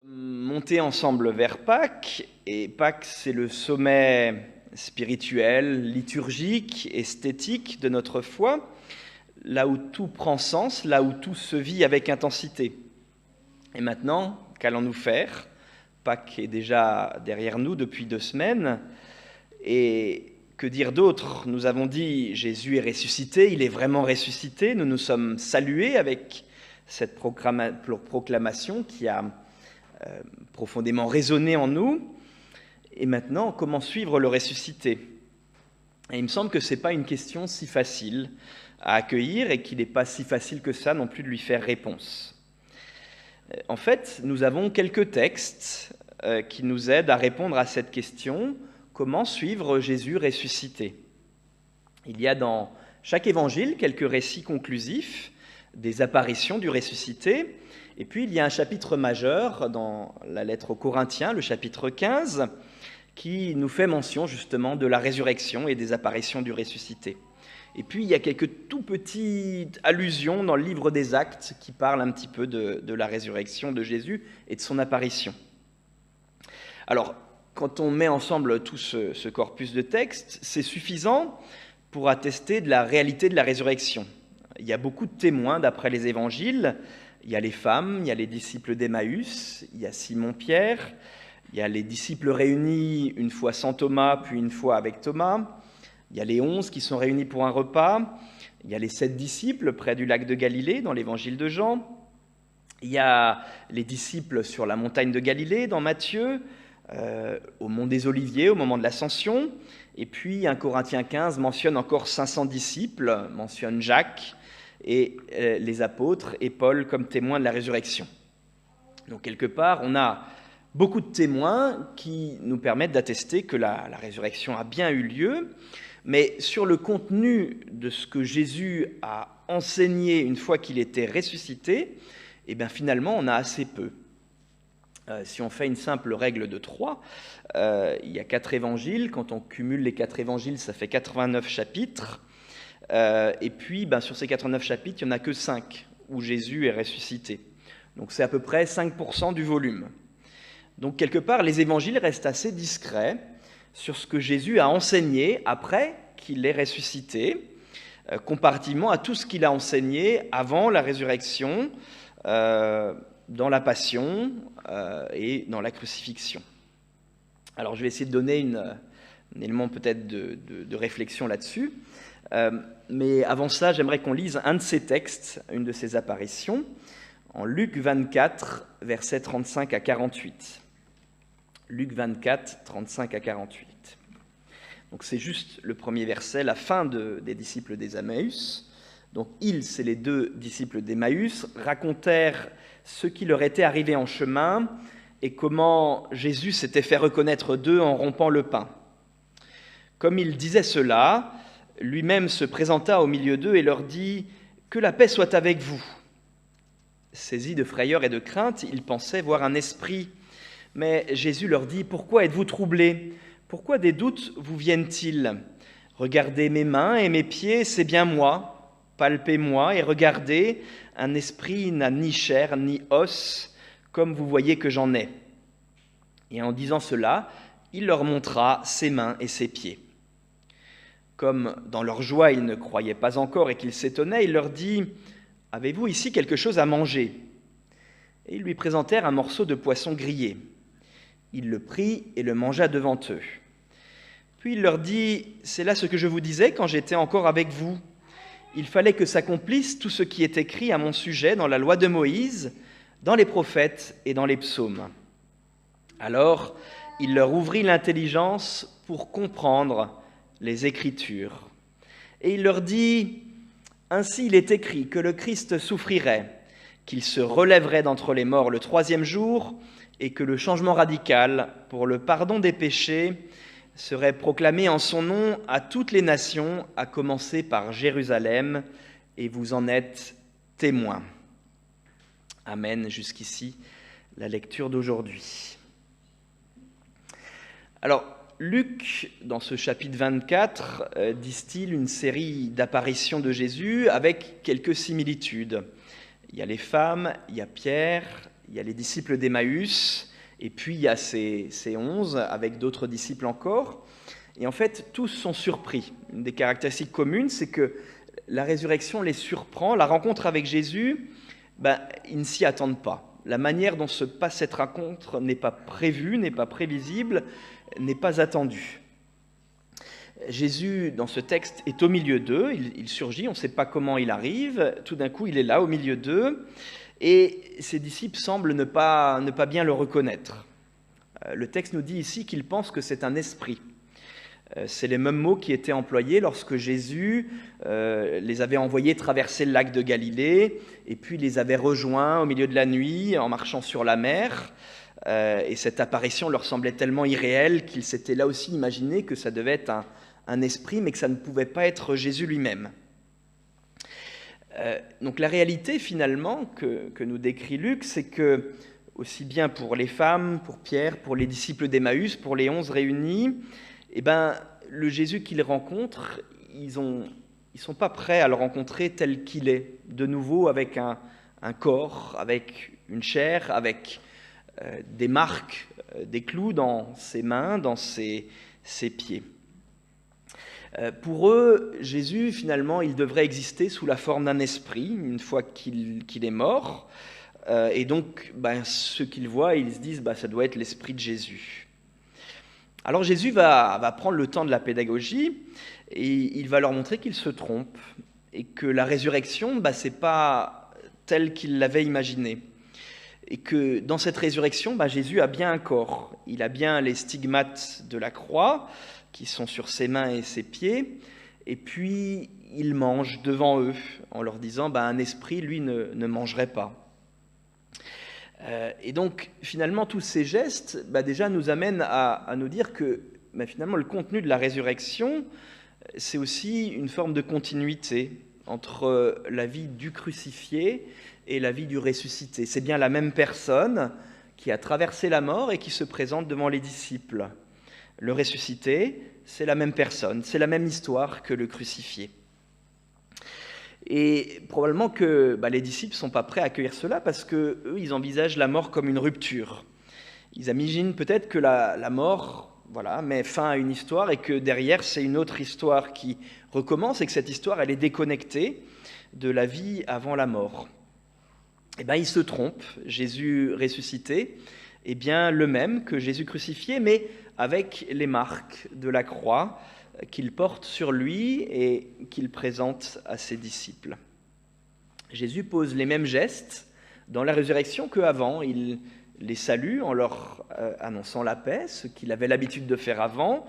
Monter ensemble vers Pâques, et Pâques c'est le sommet spirituel, liturgique, esthétique de notre foi, là où tout prend sens, là où tout se vit avec intensité. Et maintenant, qu'allons-nous faire? Pâques est déjà derrière nous depuis 2 semaines, et que dire d'autre? Nous avons dit Jésus est ressuscité, il est vraiment ressuscité, nous nous sommes salués avec cette proclamation qui a profondément résonné en nous. Et maintenant, comment suivre le ressuscité? Et il me semble que ce n'est pas une question si facile à accueillir et qu'il n'est pas si facile que ça non plus de lui faire réponse. En fait, nous avons quelques textes qui nous aident à répondre à cette question: comment suivre Jésus ressuscité? Il y a dans chaque évangile quelques récits conclusifs des apparitions du ressuscité. Et puis, il y a un chapitre majeur dans la lettre aux Corinthiens, le chapitre 15, qui nous fait mention justement de la résurrection et des apparitions du ressuscité. Et puis, il y a quelques tout petites allusions dans le livre des Actes qui parlent un petit peu de la résurrection de Jésus et de son apparition. Alors, quand on met ensemble tout ce corpus de textes, c'est suffisant pour attester de la réalité de la résurrection. Il y a beaucoup de témoins d'après les évangiles. Il y a les femmes, il y a les disciples d'Emmaüs, il y a Simon-Pierre, il y a les disciples réunis une fois sans Thomas, puis une fois avec Thomas. Il y a les 11 qui sont réunis pour un repas. Il y a les 7 disciples près du lac de Galilée dans l'évangile de Jean. Il y a les disciples sur la montagne de Galilée dans Matthieu, au mont des Oliviers au moment de l'Ascension. Et puis 1 Corinthiens 15 mentionne encore 500 disciples, mentionne Jacques et les apôtres et Paul comme témoins de la résurrection. Donc quelque part, on a beaucoup de témoins qui nous permettent d'attester que la résurrection a bien eu lieu, mais sur le contenu de ce que Jésus a enseigné une fois qu'il était ressuscité, eh bien finalement on a assez peu. Si on fait une simple règle de 3, il y a 4 évangiles. Quand on cumule les 4 évangiles, ça fait 89 chapitres. Et puis, sur ces 89 chapitres, il n'y en a que 5 où Jésus est ressuscité. Donc c'est à peu près 5% du volume. Donc quelque part, les évangiles restent assez discrets sur ce que Jésus a enseigné après qu'il est ressuscité, comparativement à tout ce qu'il a enseigné avant la résurrection, dans la passion et dans la crucifixion. Alors je vais essayer de donner un élément peut-être de réflexion là-dessus. Mais avant ça, j'aimerais qu'on lise un de ces textes, une de ces apparitions, en Luc 24, versets 35 à 48. Luc 24, 35 à 48. Donc c'est juste le premier verset, la fin des disciples des Emmaüs. Donc ils, c'est les 2 disciples d'Emmaüs, racontèrent ce qui leur était arrivé en chemin et comment Jésus s'était fait reconnaître d'eux en rompant le pain. Comme ils disaient cela, lui-même se présenta au milieu d'eux et leur dit « Que la paix soit avec vous !» Saisis de frayeur et de crainte, ils pensaient voir un esprit. Mais Jésus leur dit « Pourquoi êtes-vous troublés? Pourquoi des doutes vous viennent-ils? Regardez mes mains et mes pieds, c'est bien moi. Palpez-moi et regardez, un esprit n'a ni chair ni os, comme vous voyez que j'en ai. » Et en disant cela, il leur montra ses mains et ses pieds. Comme dans leur joie, ils ne croyaient pas encore et qu'ils s'étonnaient, il leur dit « Avez-vous ici quelque chose à manger ?» Et ils lui présentèrent un morceau de poisson grillé. Il le prit et le mangea devant eux. Puis il leur dit « C'est là ce que je vous disais quand j'étais encore avec vous. Il fallait que s'accomplisse tout ce qui est écrit à mon sujet dans la loi de Moïse, dans les prophètes et dans les psaumes. » Alors, il leur ouvrit l'intelligence pour comprendre les Écritures. Et il leur dit « Ainsi il est écrit que le Christ souffrirait, qu'il se relèverait d'entre les morts le 3e jour, et que le changement radical pour le pardon des péchés serait proclamé en son nom à toutes les nations, à commencer par Jérusalem, et vous en êtes témoins. » Amen. Jusqu'ici, la lecture d'aujourd'hui. Alors, Luc, dans ce chapitre 24, distille une série d'apparitions de Jésus avec quelques similitudes. Il y a les femmes, il y a Pierre, il y a les disciples d'Emmaüs, et puis il y a ces 11 avec d'autres disciples encore. Et en fait, tous sont surpris. Une des caractéristiques communes, c'est que la résurrection les surprend. La rencontre avec Jésus, ils ne s'y attendent pas. La manière dont se passe cette rencontre n'est pas prévue, n'est pas prévisible, n'est pas attendue. Jésus, dans ce texte, est au milieu d'eux, il surgit, on ne sait pas comment il arrive, tout d'un coup il est là, au milieu d'eux, et ses disciples semblent ne pas bien le reconnaître. Le texte nous dit ici qu'ils pensent que c'est un esprit. C'est les mêmes mots qui étaient employés lorsque Jésus les avait envoyés traverser le lac de Galilée, et puis les avait rejoints au milieu de la nuit en marchant sur la mer. Et cette apparition leur semblait tellement irréelle qu'ils s'étaient là aussi imaginé que ça devait être un esprit, mais que ça ne pouvait pas être Jésus lui-même. Donc la réalité finalement que nous décrit Luc, c'est que, aussi bien pour les femmes, pour Pierre, pour les disciples d'Emmaüs, pour les 11 réunis, le Jésus qu'ils rencontrent, ils sont pas prêts à le rencontrer tel qu'il est, de nouveau avec un corps, avec une chair, avec des marques, des clous dans ses mains, dans ses pieds. Pour eux, Jésus, finalement, il devrait exister sous la forme d'un esprit, une fois qu'il est mort. Et donc, ce qu'ils voient, ils se disent, ça doit être l'esprit de Jésus. Alors Jésus va prendre le temps de la pédagogie, et il va leur montrer qu'ils se trompent, et que la résurrection, c'est pas tel qu'ils l'avaient imaginé. Et que dans cette résurrection, Jésus a bien un corps. Il a bien les stigmates de la croix, qui sont sur ses mains et ses pieds, et puis il mange devant eux, en leur disant un esprit, lui, ne mangerait pas. Et donc, finalement, tous ces gestes, déjà, nous amènent à nous dire que, finalement, le contenu de la résurrection, c'est aussi une forme de continuité entre la vie du crucifié et la vie du ressuscité. C'est bien la même personne qui a traversé la mort et qui se présente devant les disciples. Le ressuscité, c'est la même personne, c'est la même histoire que le crucifié. Et probablement que les disciples ne sont pas prêts à accueillir cela parce qu'eux, ils envisagent la mort comme une rupture. Ils imaginent peut-être que la mort met fin à une histoire et que derrière, c'est une autre histoire qui recommence et que cette histoire, elle est déconnectée de la vie avant la mort. Ils se trompent. Jésus ressuscité est bien le même que Jésus crucifié, mais avec les marques de la croix qu'il porte sur lui et qu'il présente à ses disciples. Jésus pose les mêmes gestes dans la résurrection qu'avant. Il les salue en leur annonçant la paix, ce qu'il avait l'habitude de faire avant.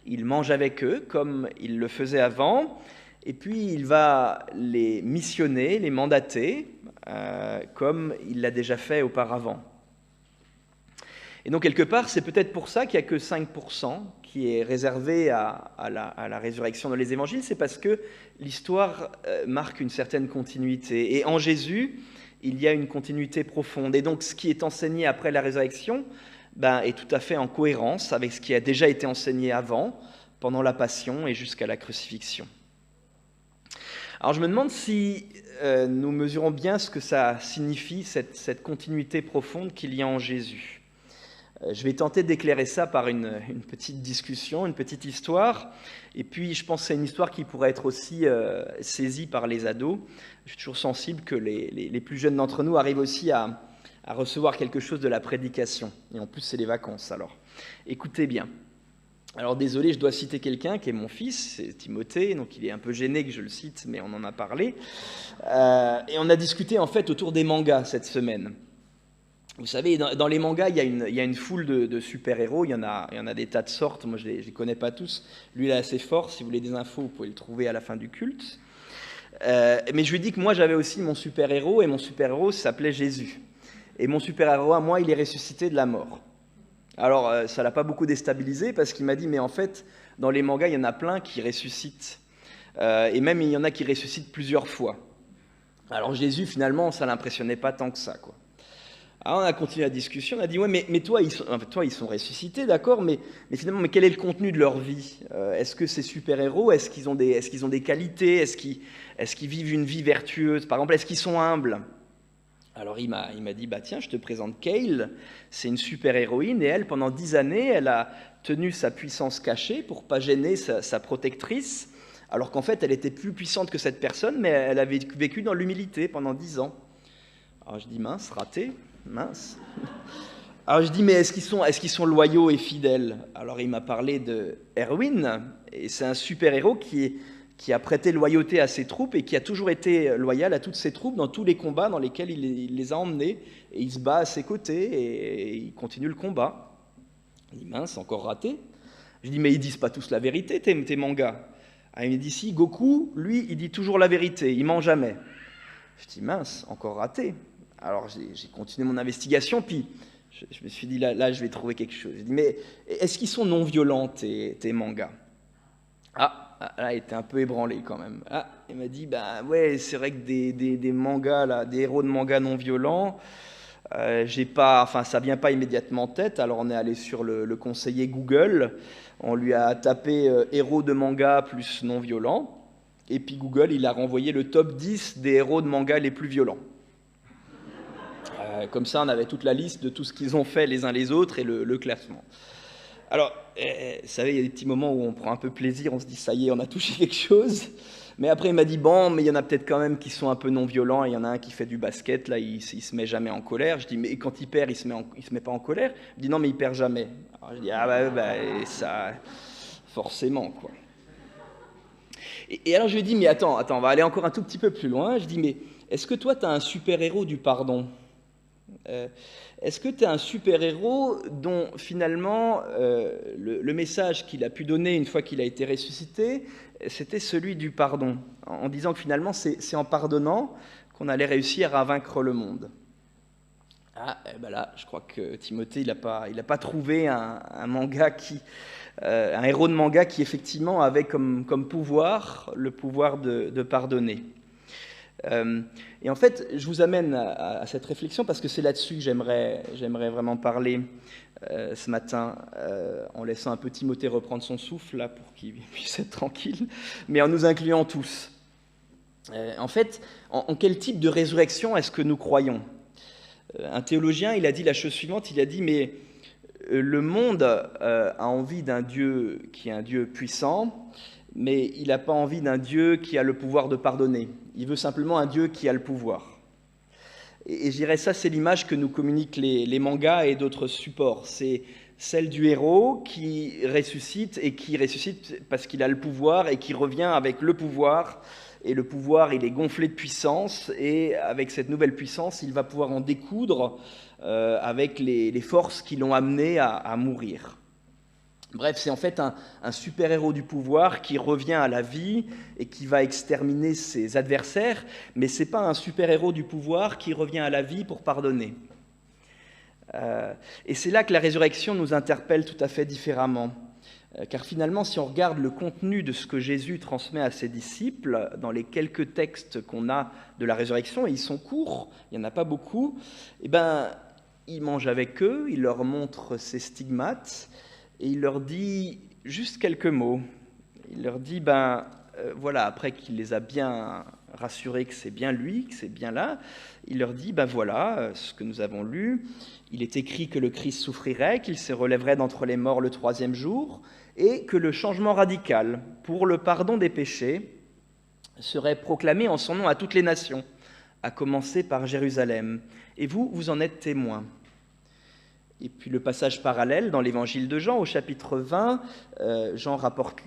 Il mange avec eux comme il le faisait avant. Et puis il va les missionner, les mandater, comme il l'a déjà fait auparavant. Et donc, quelque part, c'est peut-être pour ça qu'il n'y a que 5% qui est réservé à la résurrection dans les évangiles. C'est parce que l'histoire marque une certaine continuité. Et en Jésus, il y a une continuité profonde. Et donc, ce qui est enseigné après la résurrection est tout à fait en cohérence avec ce qui a déjà été enseigné avant, pendant la passion et jusqu'à la crucifixion. Alors, je me demande si nous mesurons bien ce que ça signifie, cette continuité profonde qu'il y a en Jésus. Je vais tenter d'éclairer ça par une petite discussion, une petite histoire. Et puis, je pense que c'est une histoire qui pourrait être aussi saisie par les ados. Je suis toujours sensible que les plus jeunes d'entre nous arrivent aussi à recevoir quelque chose de la prédication. Et en plus, c'est les vacances, alors. Écoutez bien. Alors, désolé, je dois citer quelqu'un qui est mon fils, c'est Timothée, donc il est un peu gêné que je le cite, mais on en a parlé. Et on a discuté, en fait, autour des mangas cette semaine. Vous savez, dans les mangas, il y a une foule de super-héros, il y en a des tas de sortes, moi je ne les connais pas tous. Lui, il est assez fort, si vous voulez des infos, vous pouvez le trouver à la fin du culte. Mais je lui ai dit que moi, j'avais aussi mon super-héros, et mon super-héros s'appelait Jésus. Et mon super-héros, à moi, il est ressuscité de la mort. Alors, ça ne l'a pas beaucoup déstabilisé, parce qu'il m'a dit, mais en fait, dans les mangas, il y en a plein qui ressuscitent. Et même, il y en a qui ressuscitent plusieurs fois. Alors Jésus, finalement, ça ne l'impressionnait pas tant que ça, quoi. Alors on a continué la discussion, on a dit, ouais, mais toi, ils sont ressuscités, d'accord, mais finalement, quel est le contenu de leur vie ? Est-ce que ces super-héros, est-ce qu'ils ont des qualités ? Est-ce qu'ils vivent une vie vertueuse ? Par exemple, est-ce qu'ils sont humbles ? Alors il m'a dit, bah tiens, je te présente Cale, c'est une super héroïne, et elle, pendant 10 années, elle a tenu sa puissance cachée pour pas gêner sa protectrice, alors qu'en fait, elle était plus puissante que cette personne, mais elle avait vécu dans l'humilité pendant 10 ans. Alors je dis, mince, raté, mince. Alors je dis, mais est-ce qu'ils sont loyaux et fidèles? Alors il m'a parlé de Erwin, et c'est un super-héros qui a prêté loyauté à ses troupes et qui a toujours été loyal à toutes ses troupes dans tous les combats dans lesquels il les a emmenés. Et il se bat à ses côtés et il continue le combat. Il dit, mince, encore raté. Je dis, mais ils disent pas tous la vérité, tes mangas. Alors il me dit, si, Goku, lui, il dit toujours la vérité, il ment jamais. Je dis, mince, encore raté. Alors j'ai continué mon investigation, puis je me suis dit, là, je vais trouver quelque chose. Je dis, mais est-ce qu'ils sont non violents, tes mangas? Là, il était un peu ébranlé quand même. Il m'a dit, bah ouais, c'est vrai que des mangas, là, des héros de mangas non violents, ça vient pas immédiatement en tête. Alors on est allé sur le conseiller Google, on lui a tapé héros de manga plus non violents, et puis Google, il a renvoyé le top 10 des héros de manga les plus violents. Comme ça, on avait toute la liste de tout ce qu'ils ont fait les uns les autres et le classement. Alors, vous savez, il y a des petits moments où on prend un peu plaisir, on se dit, ça y est, on a touché quelque chose. Mais après, il m'a dit, bon, mais il y en a peut-être quand même qui sont un peu non-violents. Il y en a un qui fait du basket, là, il se met jamais en colère. Je dis, mais quand il perd, il se met pas en colère? Il dit, non, mais il perd jamais. Alors, je dis, ça, forcément, quoi. Et alors, je lui ai dit, mais attends, on va aller encore un tout petit peu plus loin. Je dis, mais est-ce que toi, tu as un super-héros du pardon? Est-ce que tu es un super-héros dont finalement le message qu'il a pu donner une fois qu'il a été ressuscité, c'était celui du pardon, en disant que finalement c'est en pardonnant qu'on allait réussir à vaincre le monde? Là, je crois que Timothée, il n'a pas trouvé un héros de manga qui effectivement avait comme pouvoir le pouvoir de pardonner. Et en fait, je vous amène à cette réflexion parce que c'est là-dessus que j'aimerais vraiment parler ce matin, en laissant un peu Timothée reprendre son souffle là pour qu'il puisse être tranquille, mais en nous incluant tous. En fait, en quel type de résurrection est-ce que nous croyons? Un théologien, il a dit la chose suivante, il a dit, mais le monde a envie d'un Dieu qui est un Dieu puissant, mais il n'a pas envie d'un Dieu qui a le pouvoir de pardonner. Il veut simplement un Dieu qui a le pouvoir. Et je dirais ça, c'est l'image que nous communiquent les mangas et d'autres supports. C'est celle du héros qui ressuscite parce qu'il a le pouvoir et qui revient avec le pouvoir. Et le pouvoir, il est gonflé de puissance, et avec cette nouvelle puissance, il va pouvoir en découdre avec les forces qui l'ont amené à mourir. Bref, c'est en fait un super-héros du pouvoir qui revient à la vie et qui va exterminer ses adversaires, mais ce n'est pas un super-héros du pouvoir qui revient à la vie pour pardonner. Et c'est là que la résurrection nous interpelle tout à fait différemment. Car finalement, si on regarde le contenu de ce que Jésus transmet à ses disciples, dans les quelques textes qu'on a de la résurrection, et ils sont courts, il n'y en a pas beaucoup, il mange avec eux, il leur montre ses stigmates, et il leur dit juste quelques mots. Il leur dit, voilà, après qu'il les a bien rassurés que c'est bien lui, que c'est bien là, il leur dit, voilà, ce que nous avons lu, il est écrit que le Christ souffrirait, qu'il se relèverait d'entre les morts le 3e jour, et que le changement radical pour le pardon des péchés serait proclamé en son nom à toutes les nations, à commencer par Jérusalem. Et vous en êtes témoins. Et puis le passage parallèle dans l'évangile de Jean, au chapitre 20, Jean rapporte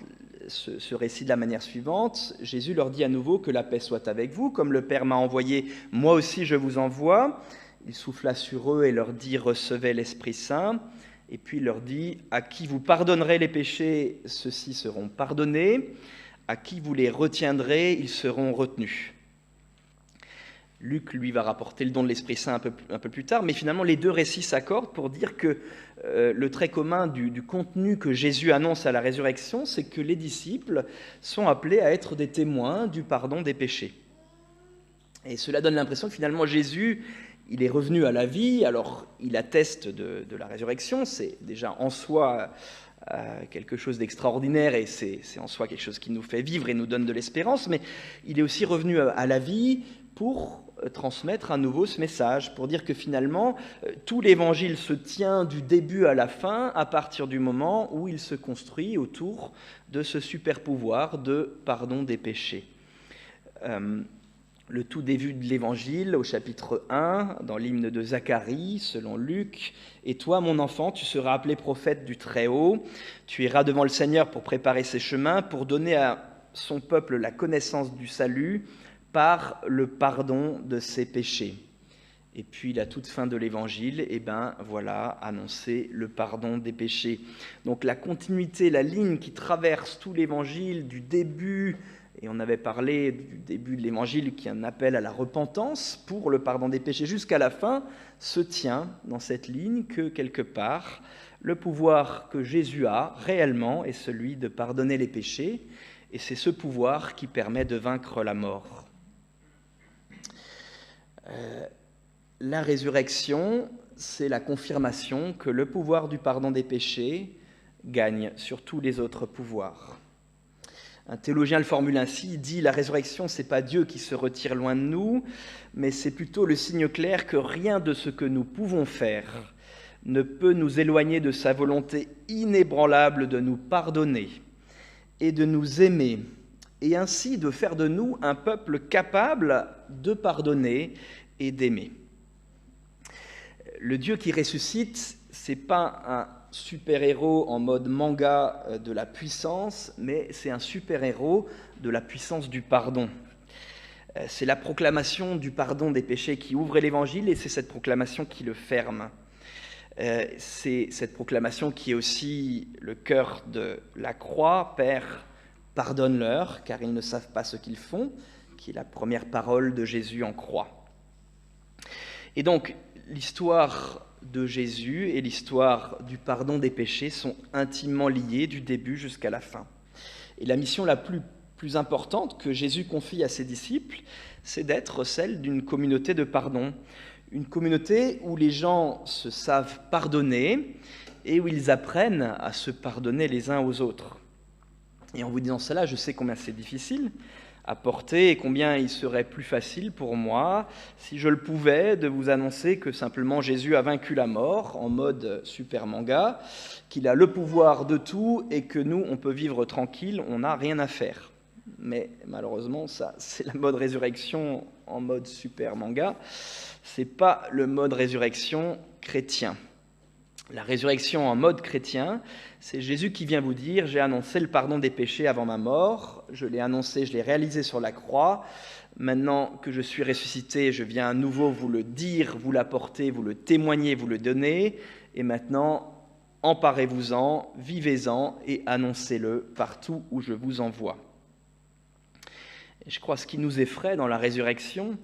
ce récit de la manière suivante. Jésus leur dit à nouveau que la paix soit avec vous, comme le Père m'a envoyé, moi aussi je vous envoie. Il souffla sur eux et leur dit, recevez l'Esprit Saint. Et puis il leur dit, à qui vous pardonnerez les péchés, ceux-ci seront pardonnés. À qui vous les retiendrez, ils seront retenus. Luc, lui, va rapporter le don de l'Esprit Saint un peu plus tard, mais finalement, les deux récits s'accordent pour dire que le trait commun du contenu que Jésus annonce à la résurrection, c'est que les disciples sont appelés à être des témoins du pardon des péchés. Et cela donne l'impression que finalement, Jésus, il est revenu à la vie, alors il atteste de la résurrection, c'est déjà en soi quelque chose d'extraordinaire, et c'est en soi quelque chose qui nous fait vivre et nous donne de l'espérance, mais il est aussi revenu à la vie pour transmettre à nouveau ce message, pour dire que finalement, tout l'Évangile se tient du début à la fin à partir du moment où il se construit autour de ce super pouvoir de pardon des péchés. Le tout début de l'Évangile, au chapitre 1, dans l'hymne de Zacharie, selon Luc, « Et toi, mon enfant, tu seras appelé prophète du Très-Haut, tu iras devant le Seigneur pour préparer ses chemins, pour donner à son peuple la connaissance du salut par le pardon de ses péchés. » Et puis, la toute fin de l'Évangile, voilà, annoncer le pardon des péchés. Donc la continuité, la ligne qui traverse tout l'Évangile, du début, et on avait parlé du début de l'Évangile qui est un appel à la repentance pour le pardon des péchés, jusqu'à la fin, se tient dans cette ligne que, quelque part, le pouvoir que Jésus a réellement est celui de pardonner les péchés, et c'est ce pouvoir qui permet de vaincre la mort. La résurrection, c'est la confirmation que le pouvoir du pardon des péchés gagne sur tous les autres pouvoirs. Un théologien le formule ainsi, il dit « La résurrection, ce n'est pas Dieu qui se retire loin de nous, mais c'est plutôt le signe clair que rien de ce que nous pouvons faire ne peut nous éloigner de sa volonté inébranlable de nous pardonner et de nous aimer, et ainsi de faire de nous un peuple capable de pardonner et d'aimer. » Le Dieu qui ressuscite, ce n'est pas un super-héros en mode manga de la puissance, mais c'est un super-héros de la puissance du pardon. C'est la proclamation du pardon des péchés qui ouvre l'Évangile, et c'est cette proclamation qui le ferme. C'est cette proclamation qui est aussi le cœur de la croix. « Père, pardonne-leur, car ils ne savent pas ce qu'ils font », qui est la première parole de Jésus en croix. Et donc, l'histoire de Jésus et l'histoire du pardon des péchés sont intimement liées du début jusqu'à la fin. Et la mission la plus importante que Jésus confie à ses disciples, c'est d'être celle d'une communauté de pardon. Une communauté où les gens se savent pardonner et où ils apprennent à se pardonner les uns aux autres. Et en vous disant cela, je sais combien c'est difficile à porter et combien il serait plus facile pour moi, si je le pouvais, de vous annoncer que simplement Jésus a vaincu la mort en mode super manga, qu'il a le pouvoir de tout et que nous, on peut vivre tranquille, on n'a rien à faire. Mais malheureusement, ça, c'est la mode résurrection en mode super manga. C'est pas le mode résurrection chrétien. La résurrection en mode chrétien, c'est Jésus qui vient vous dire « J'ai annoncé le pardon des péchés avant ma mort, je l'ai annoncé, je l'ai réalisé sur la croix. Maintenant que je suis ressuscité, je viens à nouveau vous le dire, vous l'apporter, vous le témoigner, vous le donner. Et maintenant, emparez-vous-en, vivez-en et annoncez-le partout où je vous envoie. » Et je crois que ce qui nous effraie dans la résurrection,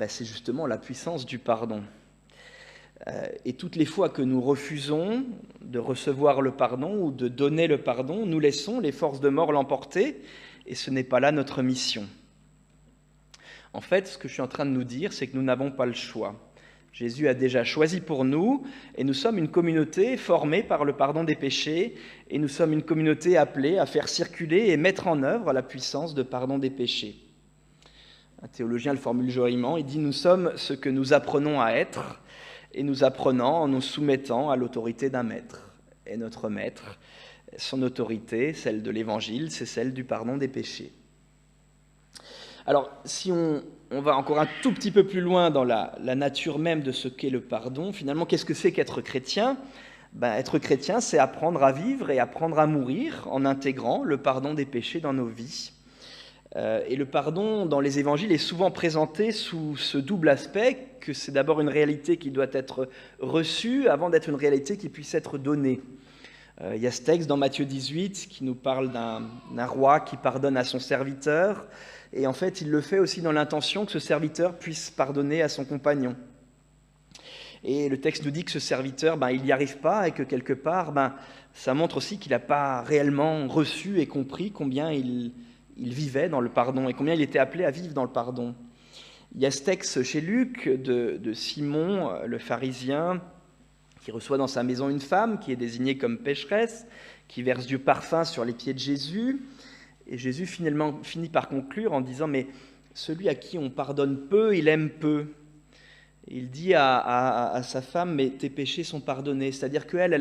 c'est justement la puissance du pardon. Et toutes les fois que nous refusons de recevoir le pardon ou de donner le pardon, nous laissons les forces de mort l'emporter, et ce n'est pas là notre mission. En fait, ce que je suis en train de nous dire, c'est que nous n'avons pas le choix. Jésus a déjà choisi pour nous, et nous sommes une communauté formée par le pardon des péchés, et nous sommes une communauté appelée à faire circuler et mettre en œuvre la puissance de pardon des péchés. Un théologien le formule joliment, il dit « Nous sommes ce que nous apprenons à être », et nous apprenons en nous soumettant à l'autorité d'un maître. Et notre maître, son autorité, celle de l'Évangile, c'est celle du pardon des péchés. Alors, si on va encore un tout petit peu plus loin dans la nature même de ce qu'est le pardon, finalement, qu'est-ce que c'est qu'être chrétien ? Être chrétien, c'est apprendre à vivre et apprendre à mourir en intégrant le pardon des péchés dans nos vies. Et le pardon, dans les évangiles, est souvent présenté sous ce double aspect, que c'est d'abord une réalité qui doit être reçue avant d'être une réalité qui puisse être donnée. Il y a ce texte dans Matthieu 18 qui nous parle d'un roi qui pardonne à son serviteur, et en fait, il le fait aussi dans l'intention que ce serviteur puisse pardonner à son compagnon. Et le texte nous dit que ce serviteur, il n'y arrive pas, et que quelque part, ça montre aussi qu'il n'a pas réellement reçu et compris combien il vivait dans le pardon et combien il était appelé à vivre dans le pardon. Il y a ce texte chez Luc de Simon, le pharisien, qui reçoit dans sa maison une femme qui est désignée comme pécheresse, qui verse du parfum sur les pieds de Jésus. Et Jésus finalement finit par conclure en disant « Mais celui à qui on pardonne peu, il aime peu. Il dit à sa femme, mais tes péchés sont pardonnés. C'est-à-dire qu'elle,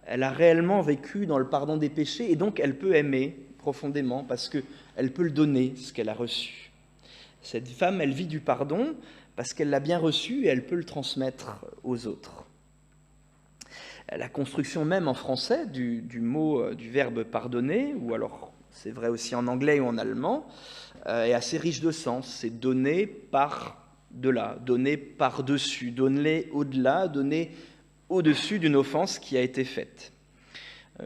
elle a réellement vécu dans le pardon des péchés, et donc elle peut aimer profondément, parce qu'elle peut le donner, ce qu'elle a reçu. Cette femme, elle vit du pardon, parce qu'elle l'a bien reçu, et elle peut le transmettre aux autres. La construction même en français du mot, du verbe pardonner, ou alors c'est vrai aussi en anglais ou en allemand, est assez riche de sens. C'est donner par-delà, donner par-dessus, donner au-delà, donner au-dessus d'une offense qui a été faite.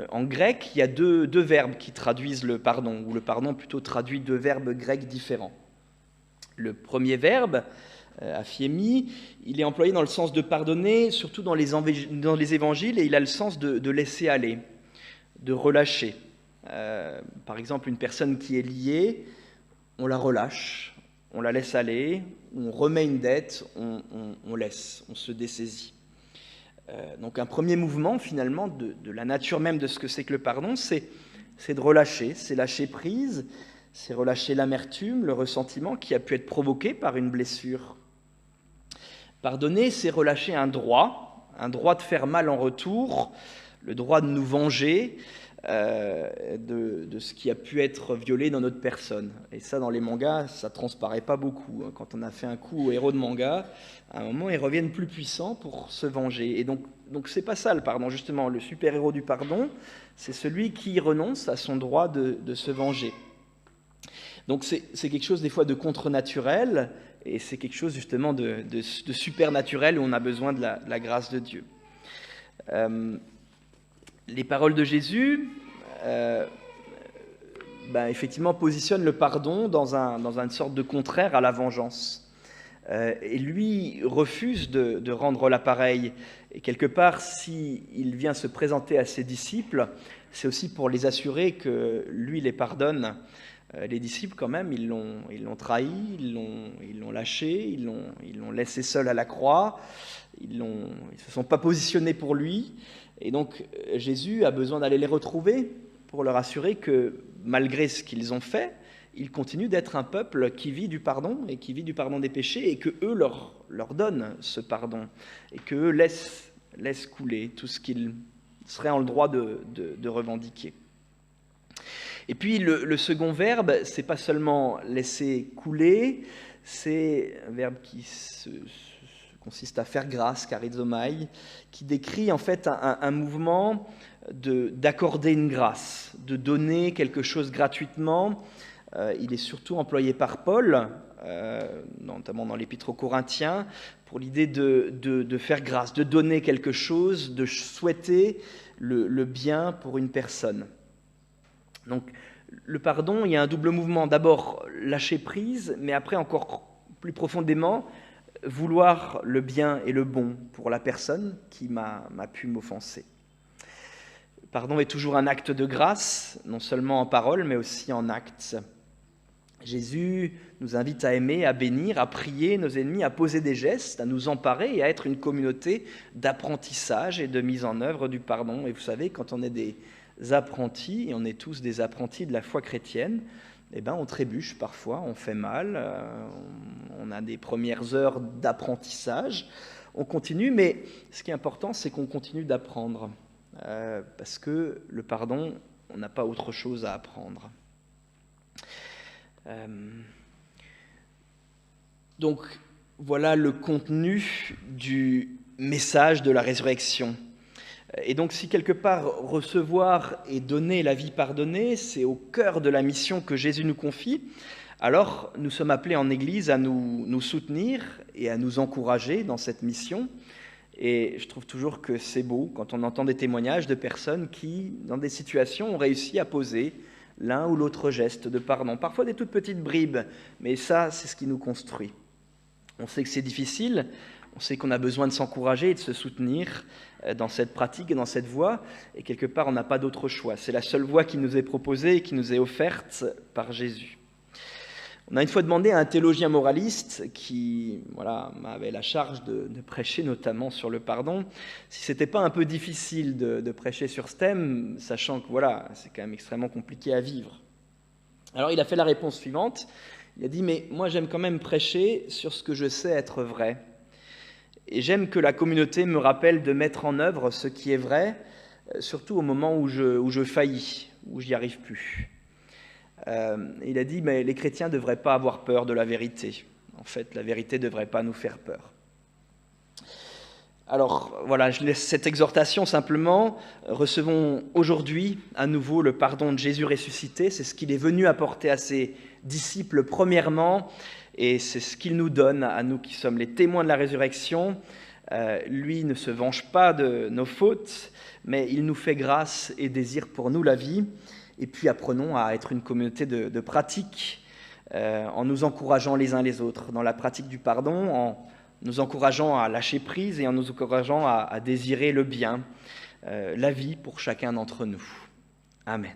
En grec, il y a deux verbes qui traduisent le pardon, ou le pardon plutôt traduit deux verbes grecs différents. Le premier verbe, aphiemi, il est employé dans le sens de pardonner, surtout dans les évangiles, et il a le sens de laisser aller, de relâcher. Par exemple, une personne qui est liée, on la relâche, on la laisse aller, on remet une dette, on laisse, on se dessaisit. Donc un premier mouvement, finalement, de la nature même de ce que c'est que le pardon, c'est de relâcher, c'est lâcher prise, c'est relâcher l'amertume, le ressentiment qui a pu être provoqué par une blessure. Pardonner, c'est relâcher un droit de faire mal en retour, le droit de nous venger de ce qui a pu être violé dans notre personne. Et ça, dans les mangas, ça transparaît pas beaucoup. Quand on a fait un coup au héros de manga, à un moment, ils reviennent plus puissants pour se venger. Et donc c'est pas ça le pardon, justement. Le super-héros du pardon, c'est celui qui renonce à son droit de se venger. Donc c'est quelque chose des fois de contre-naturel, et c'est quelque chose justement de supernaturel où on a besoin de la grâce de Dieu. Les paroles de Jésus, effectivement, positionnent le pardon dans une sorte de contraire à la vengeance. Et lui refuse de rendre l'appareil. Et quelque part, s'il vient se présenter à ses disciples, c'est aussi pour les assurer que lui les pardonne. Les disciples, quand même, ils l'ont trahi, ils l'ont lâché, ils l'ont laissé seul à la croix, ils se sont pas positionnés pour lui. Et donc, Jésus a besoin d'aller les retrouver pour leur assurer que, malgré ce qu'ils ont fait, ils continuent d'être un peuple qui vit du pardon et qui vit du pardon des péchés, et qu'eux leur donnent ce pardon, et qu'eux laissent couler tout ce qu'ils seraient en le droit de revendiquer. Et puis le second verbe, c'est pas seulement laisser couler, c'est un verbe qui consiste à faire grâce, charizomai, qui décrit en fait un mouvement d'accorder une grâce, de donner quelque chose gratuitement. Il est surtout employé par Paul, notamment dans l'Épître aux Corinthiens, pour l'idée de faire grâce, de donner quelque chose, de souhaiter le bien pour une personne. Donc, le pardon, il y a un double mouvement. D'abord, lâcher prise, mais après, encore plus profondément, vouloir le bien et le bon pour la personne qui m'a pu m'offenser. Le pardon est toujours un acte de grâce, non seulement en parole, mais aussi en actes. Jésus nous invite à aimer, à bénir, à prier nos ennemis, à poser des gestes, à nous emparer et à être une communauté d'apprentissage et de mise en œuvre du pardon. Et vous savez, quand on est des apprentis, et on est tous des apprentis de la foi chrétienne, on trébuche parfois, on fait mal, on a des premières heures d'apprentissage, on continue, mais ce qui est important, c'est qu'on continue d'apprendre, parce que le pardon, on n'a pas autre chose à apprendre. Donc, voilà le contenu du message de la résurrection. Et donc, si quelque part recevoir et donner la vie pardonnée, c'est au cœur de la mission que Jésus nous confie, alors nous sommes appelés en Église à nous soutenir et à nous encourager dans cette mission. Et je trouve toujours que c'est beau quand on entend des témoignages de personnes qui, dans des situations, ont réussi à poser l'un ou l'autre geste de pardon. Parfois des toutes petites bribes, mais ça, c'est ce qui nous construit. On sait que c'est difficile, on sait qu'on a besoin de s'encourager et de se soutenir dans cette pratique et dans cette voie, et quelque part, on n'a pas d'autre choix. C'est la seule voie qui nous est proposée et qui nous est offerte par Jésus. On a une fois demandé à un théologien moraliste qui avait la charge de prêcher notamment sur le pardon, si ce n'était pas un peu difficile de prêcher sur ce thème, sachant que c'est quand même extrêmement compliqué à vivre. Alors il a fait la réponse suivante, il a dit « Mais moi j'aime quand même prêcher sur ce que je sais être vrai. Et j'aime que la communauté me rappelle de mettre en œuvre ce qui est vrai, surtout au moment où je faillis, où j'y arrive plus. » Il a dit « Mais les chrétiens ne devraient pas avoir peur de la vérité. En fait, la vérité ne devrait pas nous faire peur. » Alors voilà, je laisse cette exhortation simplement. Recevons aujourd'hui à nouveau le pardon de Jésus ressuscité. C'est ce qu'il est venu apporter à ses disciples premièrement, et c'est ce qu'il nous donne à nous qui sommes les témoins de la résurrection. Lui ne se venge pas de nos fautes, mais il nous fait grâce et désire pour nous la vie. Et puis apprenons à être une communauté de pratique, en nous encourageant les uns les autres dans la pratique du pardon, en nous encourageant à lâcher prise et en nous encourageant à désirer le bien, la vie pour chacun d'entre nous. Amen.